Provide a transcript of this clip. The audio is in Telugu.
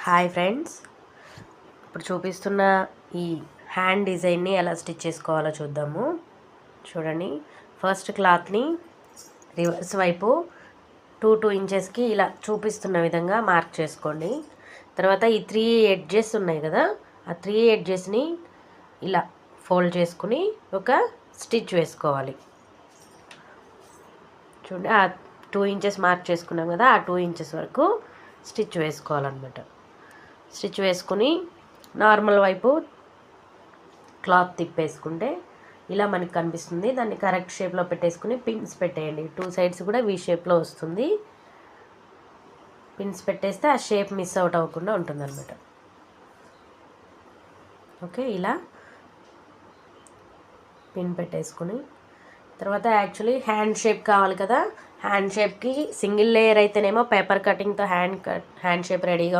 హాయ్ ఫ్రెండ్స్, ఇప్పుడు చూపిస్తున్న ఈ హ్యాండ్ డిజైన్ని ఎలా స్టిచ్ చేసుకోవాలో చూద్దాము. చూడండి, ఫస్ట్ క్లాత్ని రివర్స్ వైపు 2 ఇంచెస్కి ఇలా చూపిస్తున్న విధంగా మార్క్ చేసుకోండి. తర్వాత ఈ 3 ఎడ్జెస్ ఉన్నాయి కదా, ఆ 3 ఎడ్జెస్ని ఇలా ఫోల్డ్ చేసుకుని ఒక స్టిచ్ వేసుకోవాలి. చూడండి, ఆ 2 ఇంచెస్ మార్క్ చేసుకున్నాం కదా, ఆ 2 ఇంచెస్ వరకు స్టిచ్ వేసుకోవాలన్నమాట. స్టిచ్ వేసుకుని నార్మల్ వైపు క్లాత్ తిప్పేసుకుంటే ఇలా మనకి కనిపిస్తుంది. దాన్ని కరెక్ట్ షేప్లో పెట్టేసుకుని పిన్స్ పెట్టేయండి. 2 సైడ్స్ కూడా వీ షేప్లో వస్తుంది. పిన్స్ పెట్టేస్తే ఆ షేప్ మిస్ అవుట్ అవ్వకుండా ఉంటుందన్నమాట. ఓకే, ఇలా పిన్ పెట్టేసుకుని తర్వాత యాక్చువల్లీ హ్యాండ్ షేప్ కావాలి కదా, హ్యాండ్ షేప్కి సింగిల్ లేయర్ అయితేనేమో పేపర్ కటింగ్తో హ్యాండ్ షేప్ రెడీగా